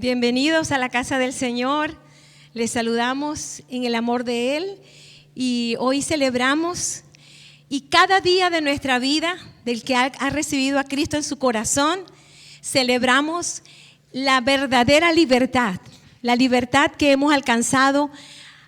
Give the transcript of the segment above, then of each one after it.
Bienvenidos a la casa del Señor. Les saludamos en el amor de Él y hoy celebramos y cada día de nuestra vida, del que ha recibido a Cristo en su corazón, celebramos la verdadera libertad, la libertad que hemos alcanzado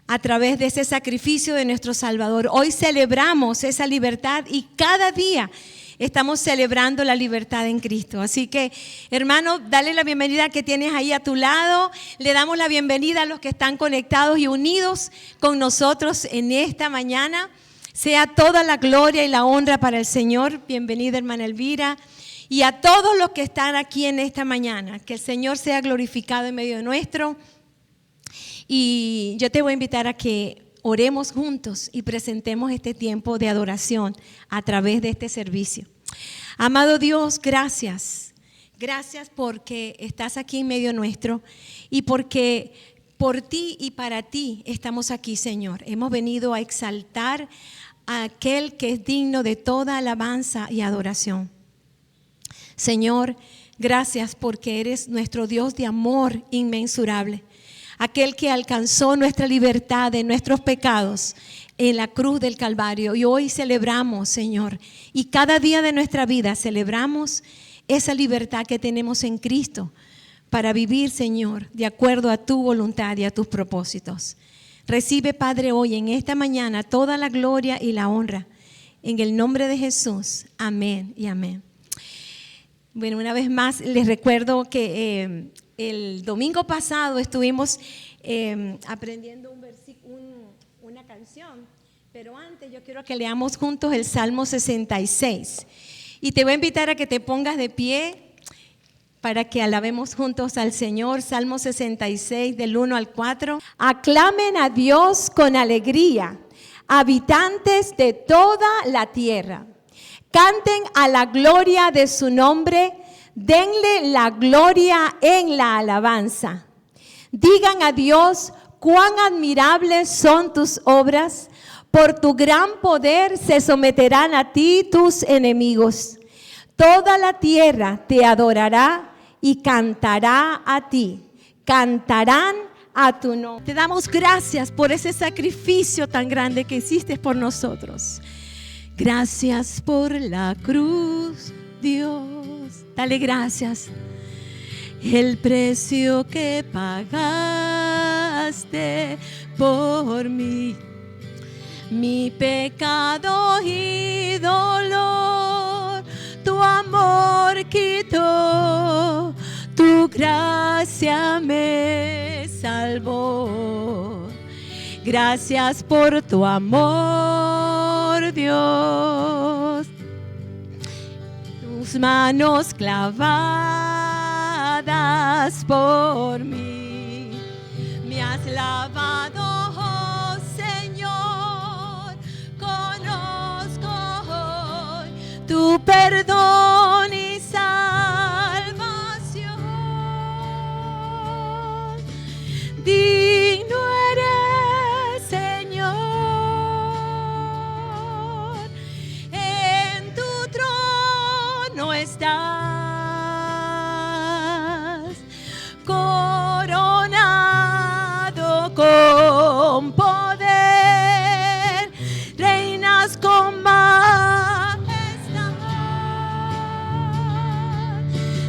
a través de ese sacrificio de nuestro Salvador. Hoy celebramos esa libertad y cada día estamos celebrando la libertad en Cristo. Así que, hermano, dale la bienvenida que tienes ahí a tu lado. Le damos la bienvenida a los que están conectados y unidos con nosotros en esta mañana. Sea toda la gloria y la honra para el Señor. Bienvenida, hermana Elvira. Y a todos los que están aquí en esta mañana, que el Señor sea glorificado en medio de nuestro. Y yo te voy a invitar a que oremos juntos y presentemos este tiempo de adoración a través de este servicio. Amado Dios, gracias. Gracias porque estás aquí en medio nuestro y porque por ti y para ti estamos aquí, Señor. Hemos venido a exaltar a aquel que es digno de toda alabanza y adoración. Señor, gracias porque eres nuestro Dios de amor inmensurable. Aquel que alcanzó nuestra libertad de nuestros pecados en la cruz del Calvario. Y hoy celebramos, Señor, y cada día de nuestra vida celebramos esa libertad que tenemos en Cristo para vivir, Señor, de acuerdo a tu voluntad y a tus propósitos. Recibe, Padre, hoy en esta mañana toda la gloria y la honra. En el nombre de Jesús. Amén y amén. Bueno, una vez más les recuerdo que el domingo pasado estuvimos aprendiendo una canción, pero antes yo quiero que leamos juntos el Salmo 66. Y te voy a invitar a que te pongas de pie para que alabemos juntos al Señor. Salmo 66 del 1 al 4. Aclamen a Dios con alegría, habitantes de toda la tierra. Canten a la gloria de su nombre, denle la gloria en la alabanza. Digan a Dios cuán admirables son tus obras, por tu gran poder se someterán a ti tus enemigos. Toda la tierra te adorará y cantará a ti, cantarán a tu nombre. Te damos gracias por ese sacrificio tan grande que hiciste por nosotros. Gracias por la cruz, Dios. Dale gracias. El precio que pagaste por mí, mi pecado y dolor, tu amor quitó, tu gracia me salvó. Gracias por tu amor, Dios. Tus manos clavadas por mí, me has lavado, oh Señor. Conozco hoy tu perdón y salvación. Digno eres, Señor, en tu trono estás, coronado con poder, reinas con majestad.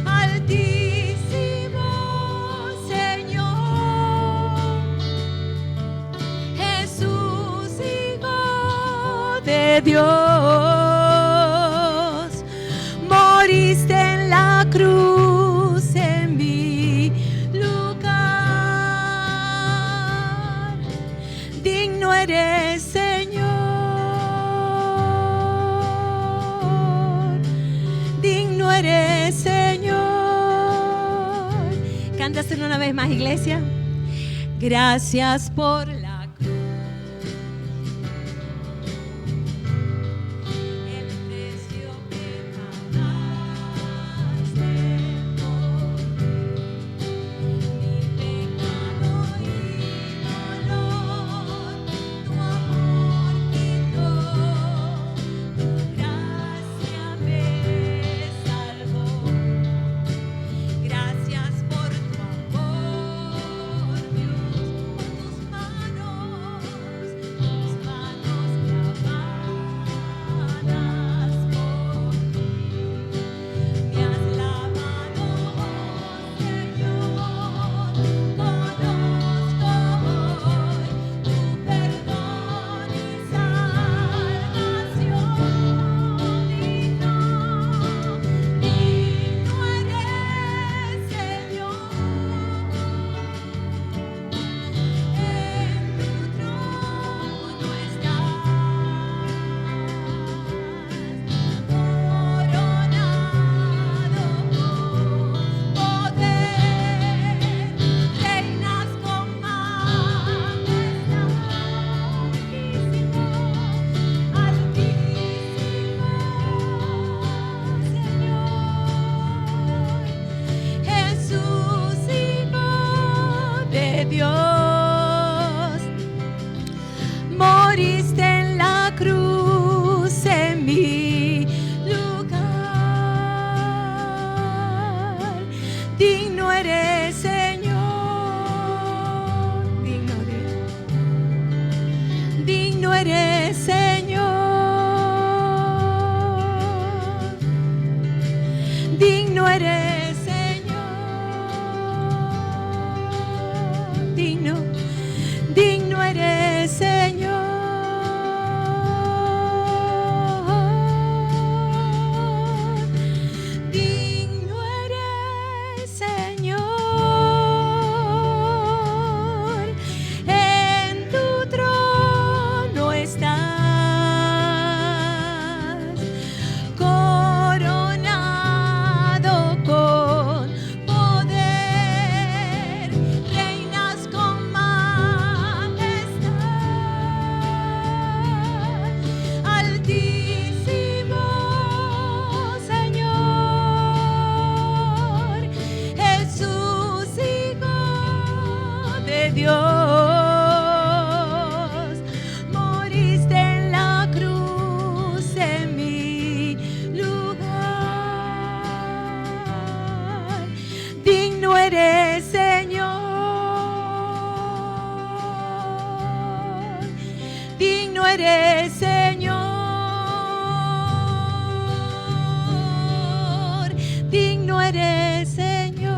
Altísimo Señor, Jesús, Hijo de Dios, moriste en la cruz en mi lugar. Digno eres, Señor, digno eres, Señor. Cántaselo una vez más, iglesia. Gracias por la cruz. El precio que pagaste por mi pecado y dolor, tu amor quitó, tu gracia me salvó. Gracias por tu amor. eres, Señor. Digno eres, Señor. Digno eres, Señor. Digno eres, Señor. En tu trono estás, coronado con poder, reinas con majestad. Altísimo Señor, Jesús, Hijo de Dios, moriste en la cruz en mi lugar. Digno eres, Señor. Digno eres, Señor. Digno eres, Señor.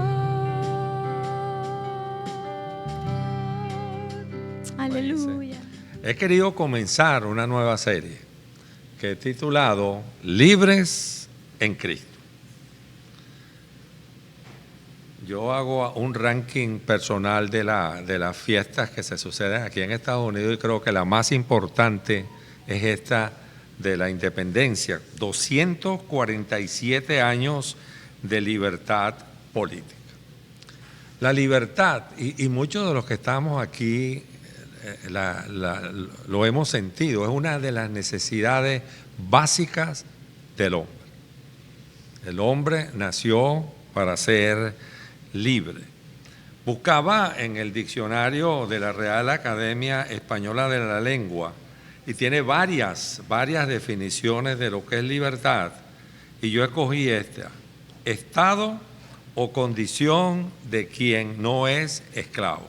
Aleluya. He querido comenzar una nueva serie que he titulado Libres en Cristo. Yo hago un ranking personal de las fiestas que se suceden aquí en Estados Unidos y creo que la más importante es esta de la independencia. 247 años de libertad política. La libertad, y muchos de los que estamos aquí lo hemos sentido, es una de las necesidades básicas del hombre. El hombre nació para ser libre. Buscaba en el diccionario de la Real Academia Española de la Lengua y tiene varias definiciones de lo que es libertad, y yo escogí esta: estado o condición de quien no es esclavo.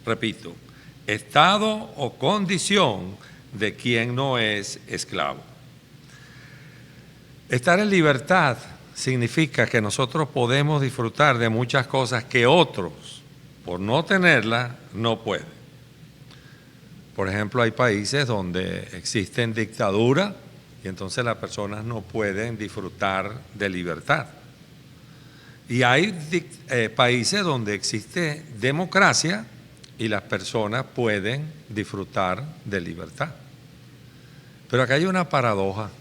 Repito, estado o condición de quien no es esclavo. Estar en libertad significa que nosotros podemos disfrutar de muchas cosas que otros, por no tenerlas, no pueden. Por ejemplo, hay países donde existen dictaduras y entonces las personas no pueden disfrutar de libertad. Y hay países donde existe democracia y las personas pueden disfrutar de libertad. Pero acá hay una paradoja.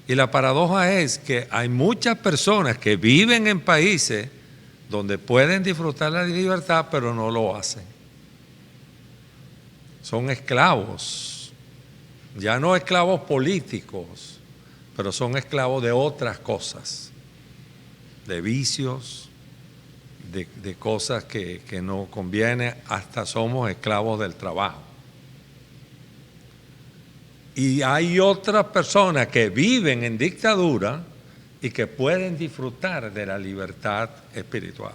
Y la paradoja es que hay muchas personas que viven en países donde pueden disfrutar de la libertad, pero no lo hacen. Son esclavos, ya no esclavos políticos, pero son esclavos de otras cosas, de vicios, de cosas que no convienen, hasta somos esclavos del trabajo. Y hay otras personas que viven en dictadura y que pueden disfrutar de la libertad espiritual.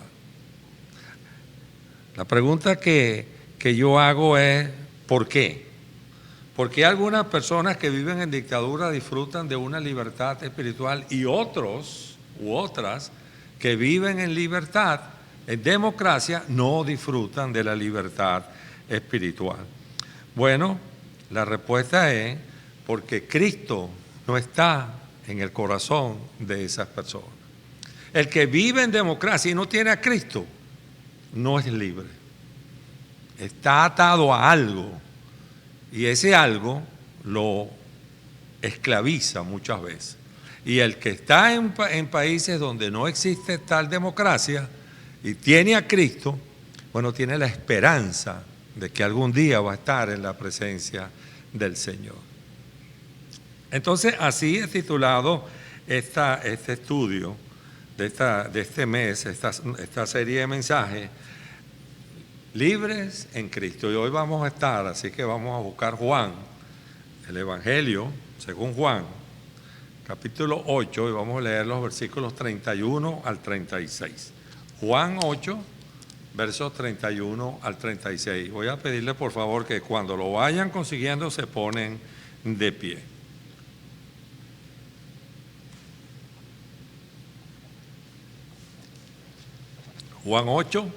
La pregunta que yo hago es, ¿por qué? ¿Por qué algunas personas que viven en dictadura disfrutan de una libertad espiritual y otros u otras que viven en libertad, en democracia, no disfrutan de la libertad espiritual? Bueno, la respuesta es porque Cristo no está en el corazón de esas personas. El que vive en democracia y no tiene a Cristo no es libre. Está atado a algo y ese algo lo esclaviza muchas veces. Y el que está en países donde no existe tal democracia y tiene a Cristo, bueno, tiene la esperanza de que algún día va a estar en la presencia del Señor. Entonces, así he titulado este estudio de este mes, esta serie de mensajes, Libres en Cristo. Y hoy vamos a estar, así que vamos a buscar Juan, el Evangelio según Juan, capítulo 8, y vamos a leer los versículos 31 al 36. Juan 8, versos 31 al 36. Voy a pedirle por favor que cuando lo vayan consiguiendo se ponen de pie. Juan 8,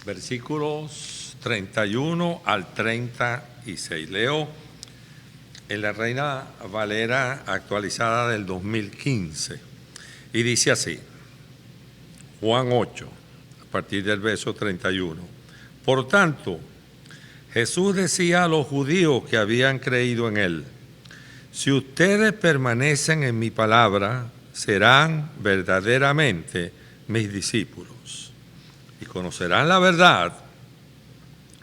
versículos 31 al 36. Leo en la Reina Valera actualizada del 2015 y dice así, Juan 8, a partir del verso 31. Por tanto, Jesús decía a los judíos que habían creído en él, si ustedes permanecen en mi palabra, serán verdaderamente mis discípulos y conocerán la verdad,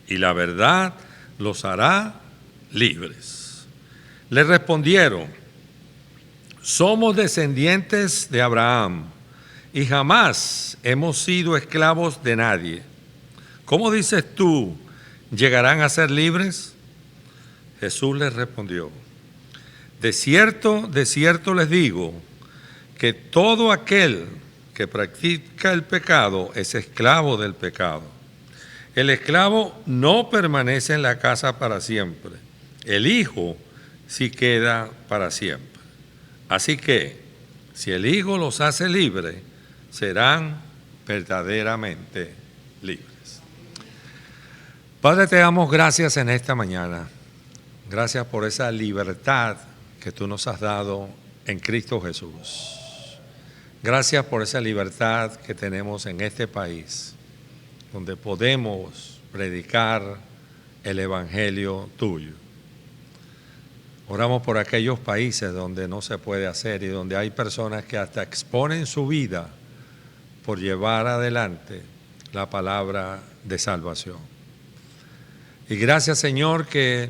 y la verdad los hará libres. Le respondieron, somos descendientes de Abraham y jamás hemos sido esclavos de nadie. ¿Cómo dices tú, llegarán a ser libres? Jesús les respondió, de cierto les digo, que todo aquel que practica el pecado es esclavo del pecado. El esclavo no permanece en la casa para siempre. El Hijo sí queda para siempre. Así que, si el Hijo los hace libres, serán verdaderamente libres. Padre, te damos gracias en esta mañana. Gracias por esa libertad que tú nos has dado en Cristo Jesús. Gracias por esa libertad que tenemos en este país, donde podemos predicar el Evangelio tuyo. Oramos por aquellos países donde no se puede hacer y donde hay personas que hasta exponen su vida por llevar adelante la palabra de salvación. Y gracias, Señor, que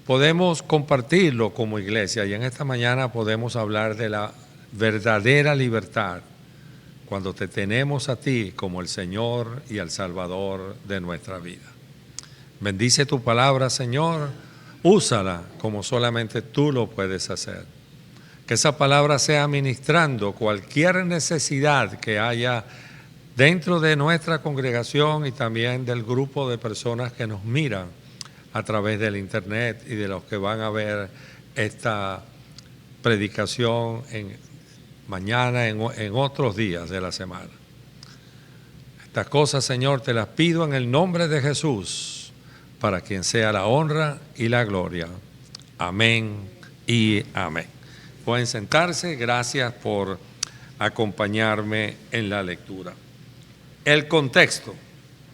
podemos compartirlo como iglesia y en esta mañana podemos hablar de la verdadera libertad cuando te tenemos a ti como el Señor y el Salvador de nuestra vida. Bendice tu palabra, Señor, úsala como solamente tú lo puedes hacer. Que esa palabra sea ministrando cualquier necesidad que haya dentro de nuestra congregación y también del grupo de personas que nos miran a través del internet y de los que van a ver esta predicación mañana, en otros días de la semana. Estas cosas, Señor, te las pido en el nombre de Jesús, para quien sea la honra y la gloria. Amén y amén. Pueden sentarse. Gracias por acompañarme en la lectura. El contexto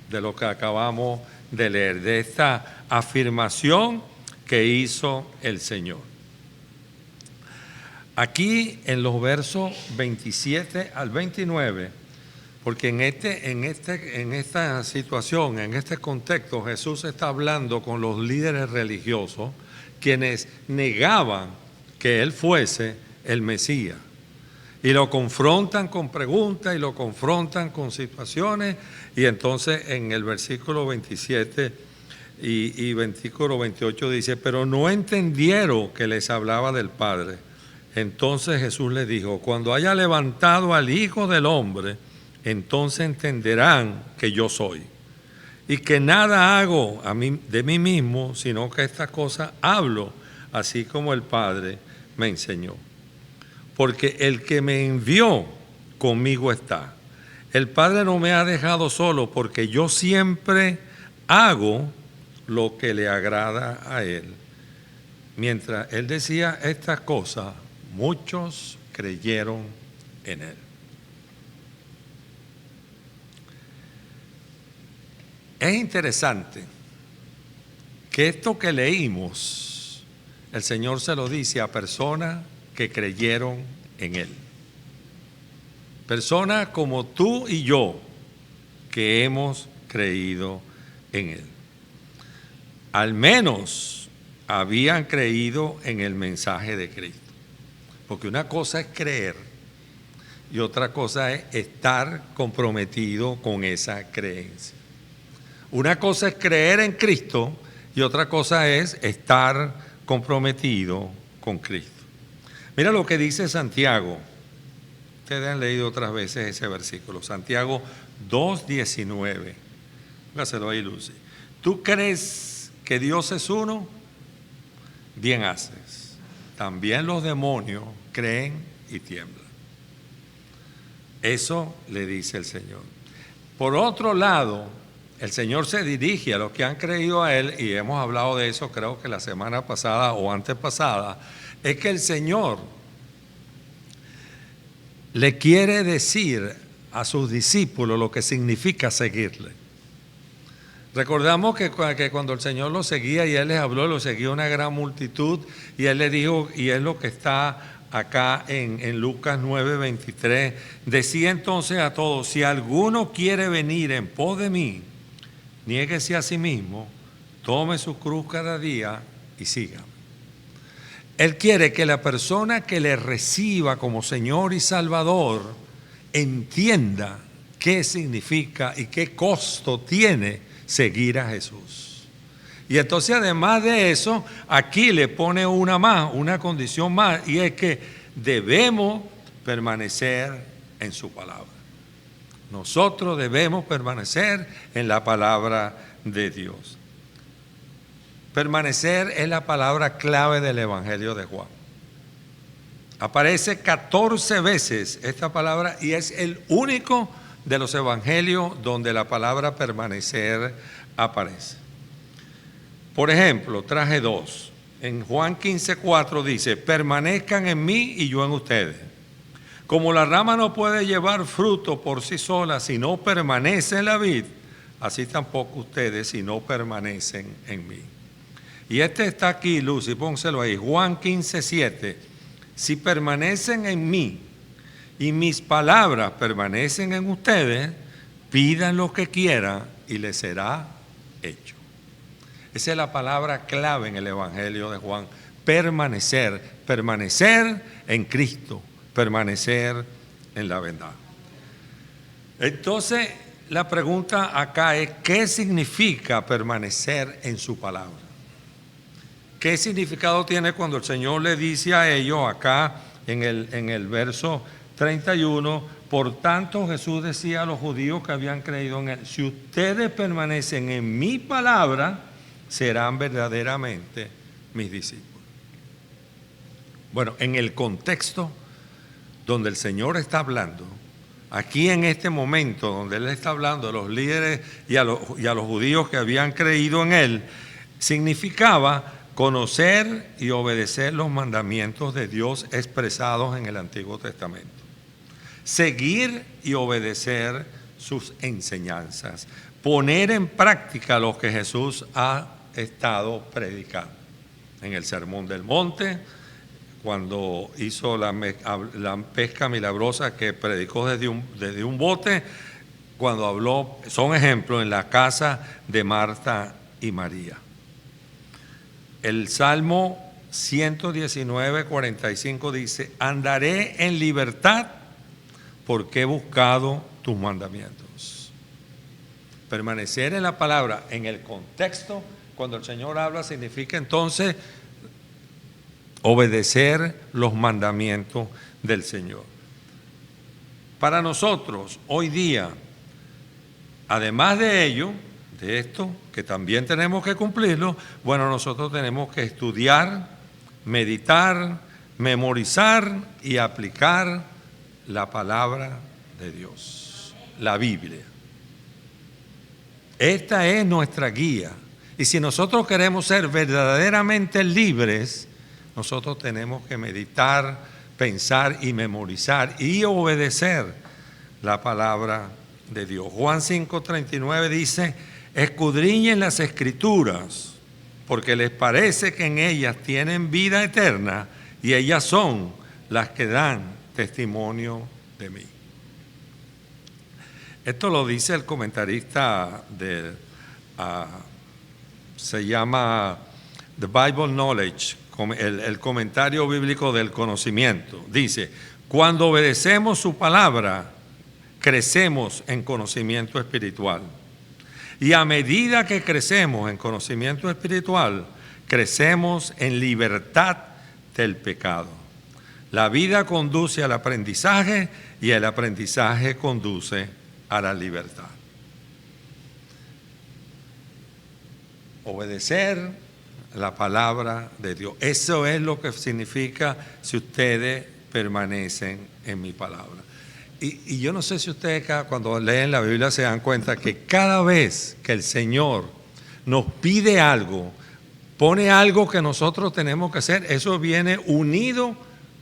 de lo que acabamos de leer, de esta afirmación que hizo el Señor. Aquí en los versos 27 al 29, porque en esta situación, en este contexto, Jesús está hablando con los líderes religiosos, quienes negaban que Él fuese el Mesías. Y lo confrontan con preguntas y lo confrontan con situaciones. Y entonces en el versículo 27 y versículo 28 dice, pero no entendieron que les hablaba del Padre. Entonces Jesús les dijo, cuando haya levantado al Hijo del Hombre, entonces entenderán que yo soy. Y que nada hago de mí mismo, sino que estas cosas hablo, así como el Padre me enseñó. Porque el que me envió conmigo está. El Padre no me ha dejado solo, porque yo siempre hago lo que le agrada a Él. Mientras Él decía estas cosas, muchos creyeron en Él. Es interesante que esto que leímos, el Señor se lo dice a personas que creyeron en Él. Personas como tú y yo, que hemos creído en Él. Al menos habían creído en el mensaje de Cristo. Porque una cosa es creer y otra cosa es estar comprometido con esa creencia. Una cosa es creer en Cristo y otra cosa es estar comprometido con Cristo. Mira lo que dice Santiago. Ustedes han leído otras veces ese versículo. Santiago 2:19. Póngaselo ahí, Lucy. ¿Tú crees que Dios es uno? Bien haces. También los demonios creen y tiemblan. Eso le dice el Señor. Por otro lado, el Señor se dirige a los que han creído a Él, y hemos hablado de eso creo que la semana pasada o antepasada, es que el Señor le quiere decir a sus discípulos lo que significa seguirle. Recordamos que cuando el Señor los seguía y Él les habló, lo seguía una gran multitud, y Él le dijo, y es lo que está acá en Lucas 9:23, decía entonces a todos: si alguno quiere venir en pos de mí, niéguese a sí mismo, tome su cruz cada día y sígame. Él quiere que la persona que le reciba como Señor y Salvador entienda qué significa y qué costo tiene seguir a Jesús. Y entonces, además de eso, aquí le pone una condición más, y es que debemos permanecer en su palabra. Nosotros debemos permanecer en la palabra de Dios. Permanecer es la palabra clave del Evangelio de Juan. Aparece 14 veces esta palabra, y es el único de los evangelios donde la palabra permanecer aparece. Por ejemplo, traje dos. En Juan 15:4 dice: permanezcan en mí y yo en ustedes. Como la rama no puede llevar fruto por sí sola si no permanece en la vid, así tampoco ustedes si no permanecen en mí. Y este está aquí, Lucy, pónselo ahí. Juan 15:7. Si permanecen en mí y mis palabras permanecen en ustedes, pidan lo que quieran y les será hecho. Esa es la palabra clave en el Evangelio de Juan: permanecer, permanecer en Cristo, permanecer en la verdad. Entonces, la pregunta acá es: ¿qué significa permanecer en su palabra? ¿Qué significado tiene cuando el Señor le dice a ellos acá en el verso 31? Por tanto, Jesús decía a los judíos que habían creído en Él: si ustedes permanecen en mi palabra, serán verdaderamente mis discípulos. Bueno, en el contexto donde el Señor está hablando, aquí en este momento donde Él está hablando a los líderes y a los judíos que habían creído en Él, significaba conocer y obedecer los mandamientos de Dios expresados en el Antiguo Testamento. Seguir y obedecer sus enseñanzas. Poner en práctica lo que Jesús ha estado predicando. En el Sermón del Monte, cuando hizo la pesca milagrosa que predicó desde un bote, cuando habló, son ejemplos en la casa de Marta y María. El Salmo 119:45 dice: andaré en libertad porque he buscado tus mandamientos. Permanecer en la palabra, en el contexto, cuando el Señor habla, significa entonces obedecer los mandamientos del Señor. Para nosotros, hoy día, además de ello, de esto, que también tenemos que cumplirlo, bueno, nosotros tenemos que estudiar, meditar, memorizar y aplicar la palabra de Dios, la Biblia. Esta es nuestra guía. Y si nosotros queremos ser verdaderamente libres, nosotros tenemos que meditar, pensar y memorizar y obedecer la palabra de Dios. Juan 5:39 dice: escudriñen las Escrituras, porque les parece que en ellas tienen vida eterna, y ellas son las que dan testimonio de mí. Esto lo dice el comentarista se llama The Bible Knowledge, el comentario bíblico del conocimiento. Dice: cuando obedecemos su palabra, crecemos en conocimiento espiritual. Y a medida que crecemos en conocimiento espiritual, crecemos en libertad del pecado. La vida conduce al aprendizaje y el aprendizaje conduce a la libertad. Obedecer la palabra de Dios. Eso es lo que significa si ustedes permanecen en mi palabra. Y yo no sé si ustedes cuando leen la Biblia se dan cuenta que cada vez que el Señor nos pide algo, pone algo que nosotros tenemos que hacer, eso viene unido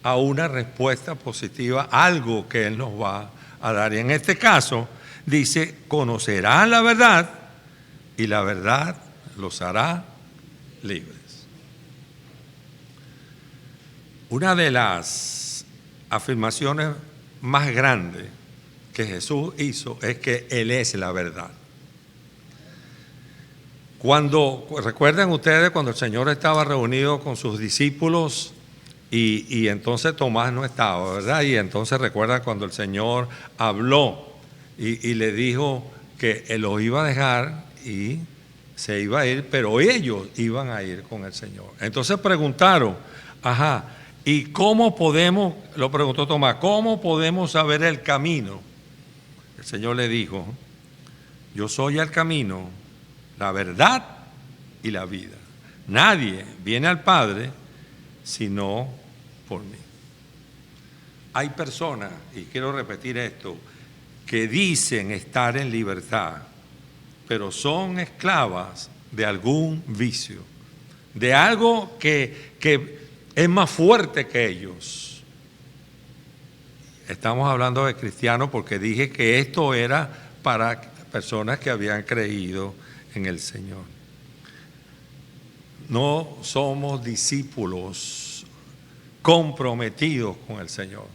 a una respuesta positiva, algo que Él nos va a dar. Y en este caso dice, conocerán la verdad y la verdad los hará libres. Una de las afirmaciones más grandes que Jesús hizo es que Él es la verdad. Recuerdan ustedes cuando el Señor estaba reunido con sus discípulos y entonces Tomás no estaba, ¿verdad? Y entonces recuerdan cuando el Señor habló y le dijo que Él los iba a dejar y se iba a ir, pero ellos iban a ir con el Señor. Entonces preguntaron, ¿y cómo podemos, lo preguntó Tomás, cómo podemos saber el camino? El Señor le dijo, yo soy el camino, la verdad y la vida. Nadie viene al Padre sino por mí. Hay personas, y quiero repetir esto, que dicen estar en libertad, pero son esclavas de algún vicio, de algo que es más fuerte que ellos. Estamos hablando de cristianos porque dije que esto era para personas que habían creído en el Señor. No somos discípulos comprometidos con el Señor.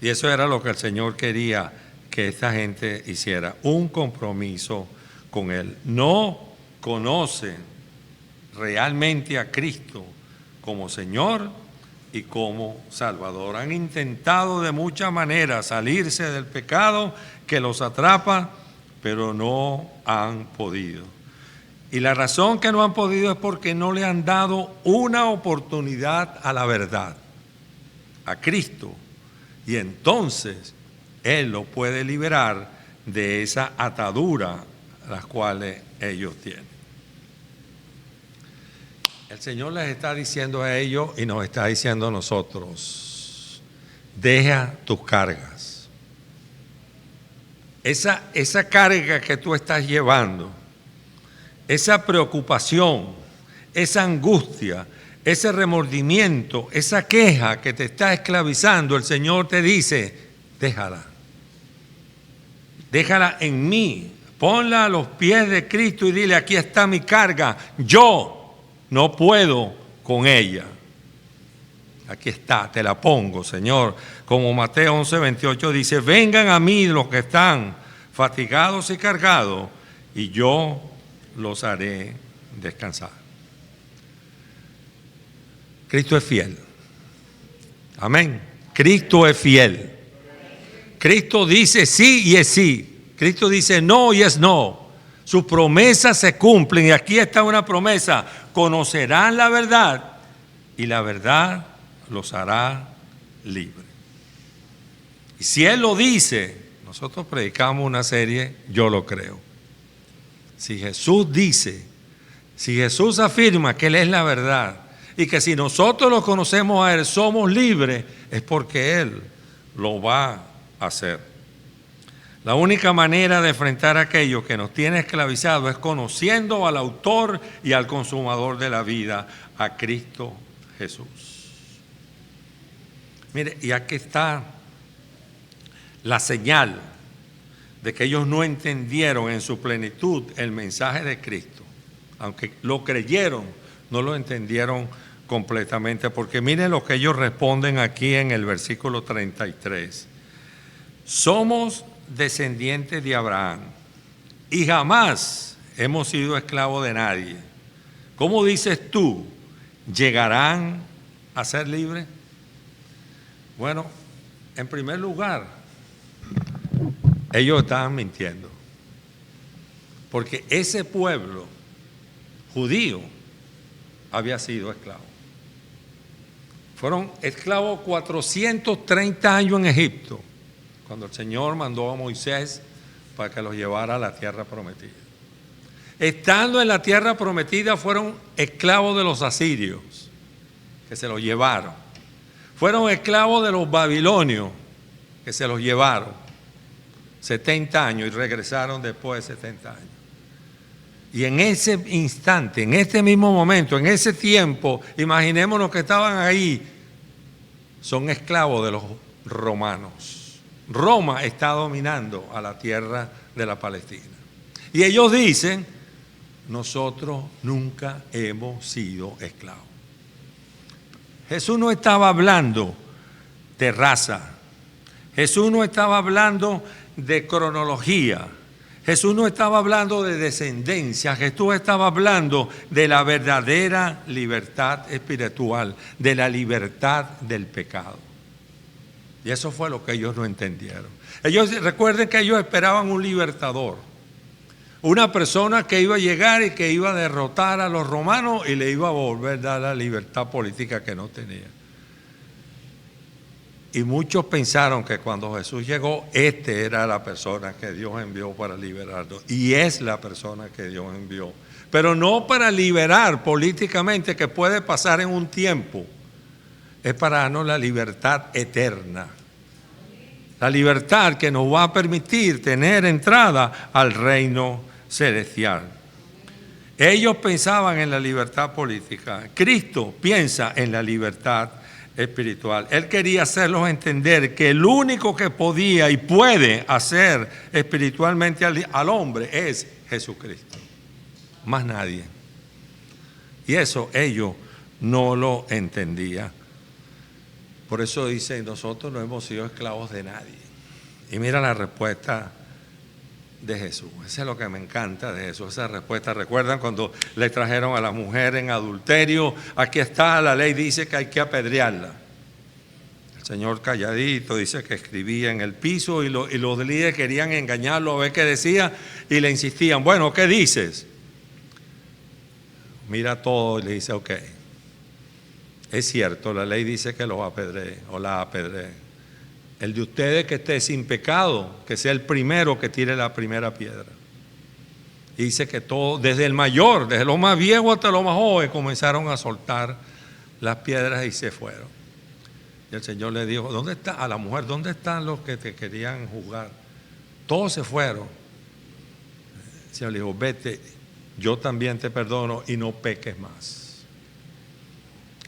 Y eso era lo que el Señor quería que esta gente hiciera, un compromiso con Él. No conocen realmente a Cristo como Señor y como Salvador. Han intentado de muchas maneras salirse del pecado que los atrapa, pero no han podido. Y la razón que no han podido es porque no le han dado una oportunidad a la verdad, a Cristo. Y entonces Él los puede liberar de esa atadura las cuales ellos tienen. El Señor les está diciendo a ellos y nos está diciendo a nosotros, deja tus cargas. Esa carga que tú estás llevando, esa preocupación, esa angustia, ese remordimiento, esa queja que te está esclavizando, el Señor te dice, déjala. Déjala en mí, ponla a los pies de Cristo y dile, aquí está mi carga, yo no puedo con ella. Aquí está, te la pongo, Señor. Como Mateo 11:28 dice, vengan a mí los que están fatigados y cargados, y yo los haré descansar. Cristo es fiel. Amén. Cristo es fiel. Cristo dice sí y es sí. Cristo dice no y es no. Sus promesas se cumplen y aquí está una promesa. Conocerán la verdad y la verdad los hará libres. Y si Él lo dice, nosotros predicamos una serie, yo lo creo. Si Jesús dice, si Jesús afirma que Él es la verdad y que si nosotros lo conocemos a Él somos libres, es porque Él lo va a hacer. La única manera de enfrentar aquello que nos tiene esclavizados es conociendo al autor y al consumador de la vida, a Cristo Jesús. Mire, y aquí está la señal de que ellos no entendieron en su plenitud el mensaje de Cristo. Aunque lo creyeron, no lo entendieron completamente, porque miren lo que ellos responden aquí en el versículo 33. Somos descendientes de Abraham y jamás hemos sido esclavos de nadie. ¿Cómo dices tú, llegarán a ser libres? Bueno, en primer lugar, ellos estaban mintiendo, porque ese pueblo judío había sido esclavo. Fueron esclavos 430 años en Egipto, cuando el Señor mandó a Moisés para que los llevara a la tierra prometida. Estando en la tierra prometida fueron esclavos de los asirios, que se los llevaron. Fueron esclavos de los babilonios, que se los llevaron 70 años y regresaron después de 70 años. Y en ese instante, en este mismo momento, en ese tiempo, imaginémonos que estaban ahí, son esclavos de los romanos. Roma está dominando a la tierra de la Palestina. Y ellos dicen, nosotros nunca hemos sido esclavos. Jesús no estaba hablando de raza. Jesús no estaba hablando de cronología. Jesús no estaba hablando de descendencia. Jesús estaba hablando de la verdadera libertad espiritual, de la libertad del pecado. Y eso fue lo que ellos no entendieron. Recuerden que ellos esperaban un libertador, una persona que iba a llegar y que iba a derrotar a los romanos y le iba a volver a dar la libertad política que no tenía. Y muchos pensaron que cuando Jesús llegó, era la persona que Dios envió para liberarnos. Y es la persona que Dios envió. Pero no para liberar políticamente, que puede pasar en un tiempo. Es para darnos la libertad eterna. La libertad que nos va a permitir tener entrada al reino celestial. Ellos pensaban en la libertad política. Cristo piensa en la libertad espiritual. Él quería hacerlos entender que el único que podía y puede hacer espiritualmente al hombre es Jesucristo. Más nadie. Y eso ellos no lo entendían. Por eso dice, nosotros no hemos sido esclavos de nadie. Y mira la respuesta de Jesús. Eso es lo que me encanta de Jesús, esa respuesta. ¿Recuerdan cuando le trajeron a la mujer en adulterio? Aquí está, la ley dice que hay que apedrearla. El Señor calladito dice que escribía en el piso y los líderes querían engañarlo a ver qué decía y le insistían, bueno, ¿qué dices? Mira todo y le dice, ok. Es cierto, la ley dice que los apedree o la apedree. El de ustedes que esté sin pecado, que sea el primero que tire la primera piedra. Y dice que todo, desde el mayor, desde lo más viejo hasta lo más joven, comenzaron a soltar las piedras y se fueron. Y el Señor le dijo, ¿dónde está? A la mujer, ¿dónde están los que te querían juzgar? Todos se fueron. El Señor le dijo, vete, yo también te perdono y no peques más.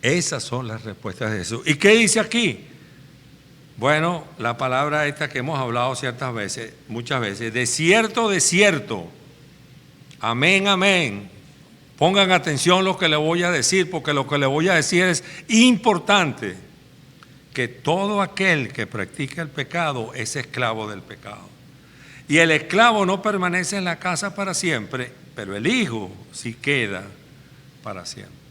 Esas son las respuestas de Jesús. ¿Y qué dice aquí? Bueno, la palabra esta que hemos hablado ciertas veces, muchas veces, de cierto, amén, amén. Pongan atención lo que le voy a decir, porque lo que le voy a decir es importante, que todo aquel que practica el pecado es esclavo del pecado. Y el esclavo no permanece en la casa para siempre, pero el hijo sí queda para siempre.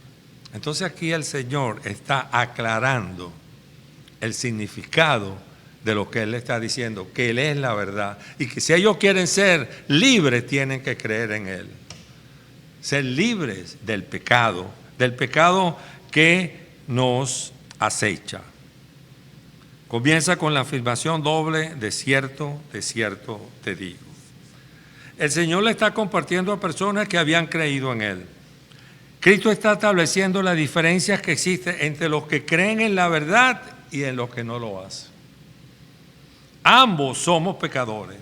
Entonces aquí el Señor está aclarando el significado de lo que Él está diciendo, que Él es la verdad y que si ellos quieren ser libres tienen que creer en Él. Ser libres del pecado que nos acecha. Comienza con la afirmación doble, de cierto te digo. El Señor le está compartiendo a personas que habían creído en Él. Cristo está estableciendo las diferencias que existen entre los que creen en la verdad y en los que no lo hacen. Ambos somos pecadores.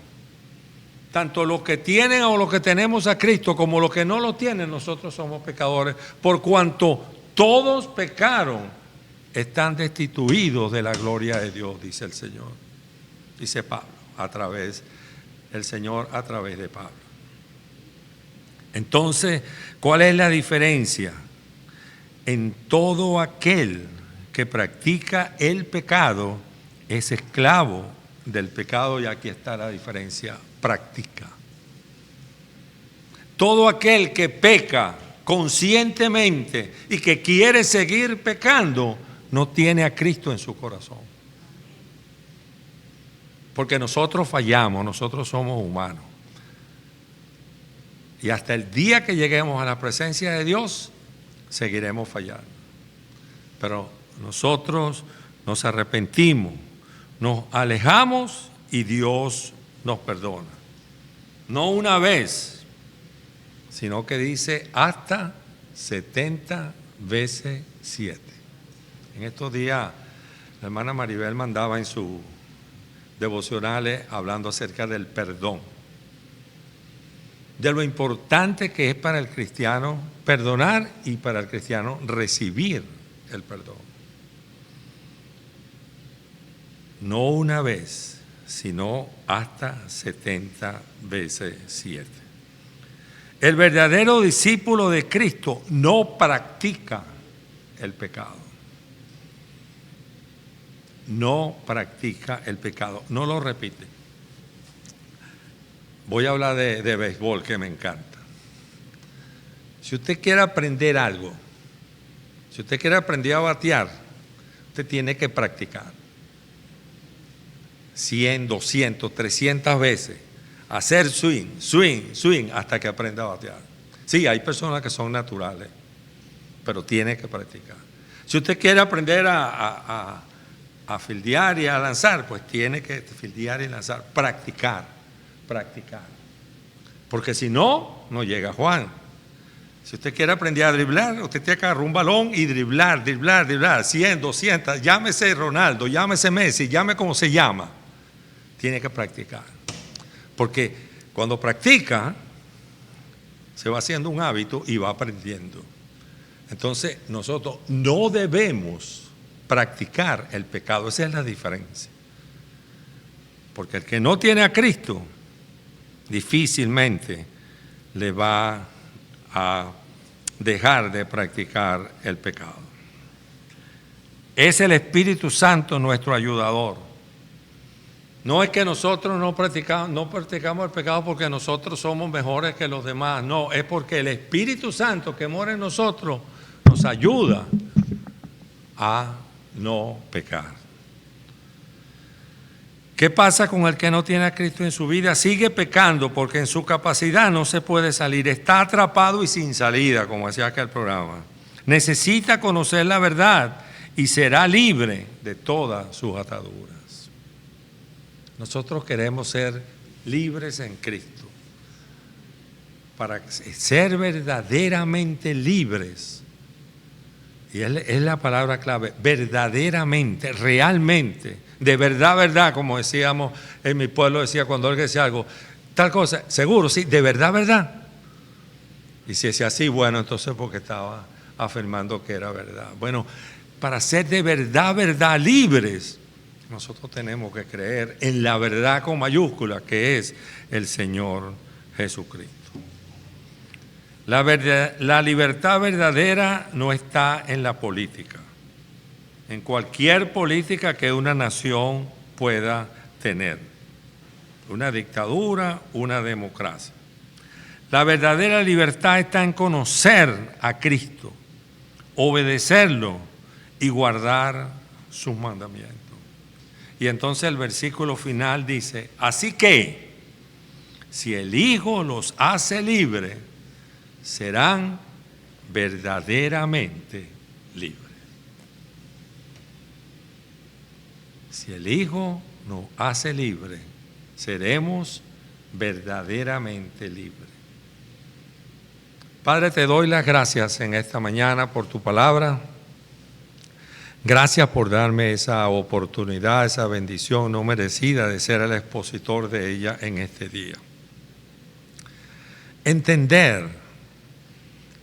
Tanto los que tienen o los que tenemos a Cristo como los que no lo tienen, nosotros somos pecadores. Por cuanto todos pecaron, están destituidos de la gloria de Dios, dice el Señor. Dice Pablo, el Señor a través de Pablo. Entonces, ¿cuál es la diferencia? En todo aquel que practica el pecado es esclavo del pecado, y aquí está la diferencia, practica. Todo aquel que peca conscientemente y que quiere seguir pecando, no tiene a Cristo en su corazón. Porque nosotros fallamos, nosotros somos humanos. Y hasta el día que lleguemos a la presencia de Dios, seguiremos fallando. Pero nosotros nos arrepentimos, nos alejamos y Dios nos perdona. No una vez, sino que dice hasta 70 veces 7. En estos días, la hermana Maribel mandaba en sus devocionales hablando acerca del perdón, de lo importante que es para el cristiano perdonar y para el cristiano recibir el perdón. No una vez, sino hasta 70 veces 7. El verdadero discípulo de Cristo no practica el pecado. No practica el pecado, no lo repite. Voy a hablar de béisbol, que me encanta. Si usted quiere aprender algo, si usted quiere aprender a batear, usted tiene que practicar 100, 200, 300 veces, hacer swing, hasta que aprenda a batear. Sí, hay personas que son naturales, pero tiene que practicar. Si usted quiere aprender a fildear y a lanzar, pues tiene que fildear y lanzar, practicar. Porque si no, no llega Juan. Si usted quiere aprender a driblar, usted tiene que agarrar un balón y driblar, 100, 200, llámese Ronaldo, llámese Messi, llame como se llama. Tiene que practicar. Porque cuando practica, se va haciendo un hábito y va aprendiendo. Entonces, nosotros no debemos practicar el pecado. Esa es la diferencia. Porque el que no tiene a Cristo difícilmente le va a dejar de practicar el pecado. Es el Espíritu Santo nuestro ayudador. No es que nosotros no practicamos el pecado porque nosotros somos mejores que los demás. No, es porque el Espíritu Santo que mora en nosotros nos ayuda a no pecar. ¿Qué pasa con el que no tiene a Cristo en su vida? Sigue pecando porque en su capacidad no se puede salir. Está atrapado y sin salida, como decía aquel programa. Necesita conocer la verdad y será libre de todas sus ataduras. Nosotros queremos ser libres en Cristo. Para ser verdaderamente libres, y es la palabra clave, verdaderamente, realmente, de verdad, como decíamos en mi pueblo, decía cuando alguien decía algo, tal cosa, seguro, sí, de verdad. Y si es así, bueno, entonces porque estaba afirmando que era verdad. Bueno, para ser de verdad libres, nosotros tenemos que creer en la verdad con mayúscula, que es el Señor Jesucristo. La libertad verdadera no está en la política, en cualquier política que una nación pueda tener, una dictadura, una democracia. La verdadera libertad está en conocer a Cristo, obedecerlo y guardar sus mandamientos. Y entonces el versículo final dice, así que, si el Hijo los hace libres, serán verdaderamente libres. Si el Hijo nos hace libres, seremos verdaderamente libres. Padre, te doy las gracias en esta mañana por tu palabra. Gracias por darme esa oportunidad, esa bendición no merecida de ser el expositor de ella en este día. Entender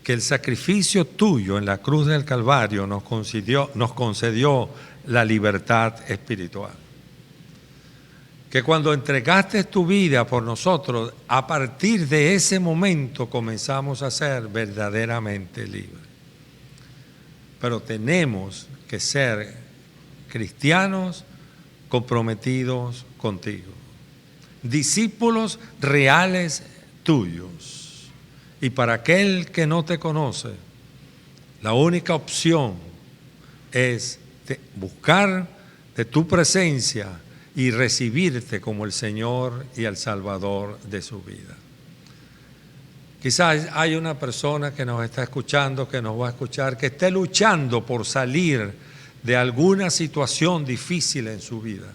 que el sacrificio tuyo en la cruz del Calvario nos concedió la libertad espiritual. Que cuando entregaste tu vida por nosotros, a partir de ese momento comenzamos a ser verdaderamente libres. Pero tenemos que ser cristianos comprometidos contigo, discípulos reales tuyos. Y para aquel que no te conoce, la única opción es buscar de tu presencia y recibirte como el Señor y el Salvador de su vida. Quizás hay una persona que nos está escuchando, que nos va a escuchar, que esté luchando por salir de alguna situación difícil en su vida.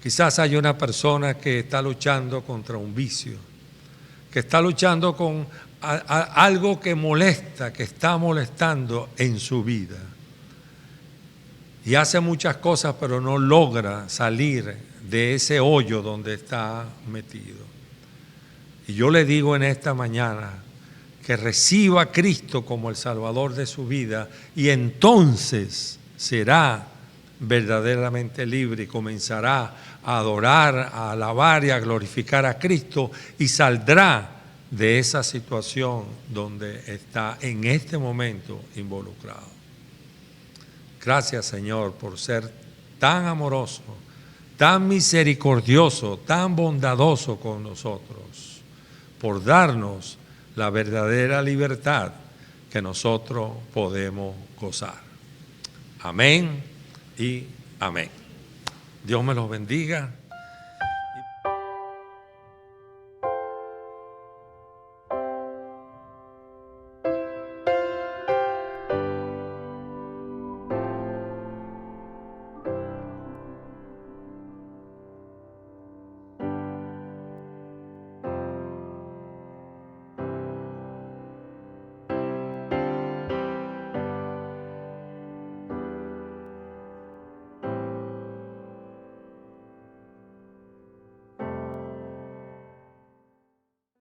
Quizás hay una persona que está luchando contra un vicio, que está luchando con algo que molesta, que está molestando en su vida. Y hace muchas cosas, pero no logra salir de ese hoyo donde está metido. Y yo le digo en esta mañana que reciba a Cristo como el Salvador de su vida, y entonces será verdaderamente libre y comenzará a adorar, a alabar y a glorificar a Cristo, y saldrá de esa situación donde está en este momento involucrado. Gracias, Señor, por ser tan amoroso, tan misericordioso, tan bondadoso con nosotros, por darnos la verdadera libertad que nosotros podemos gozar. Amén y amén. Dios me los bendiga.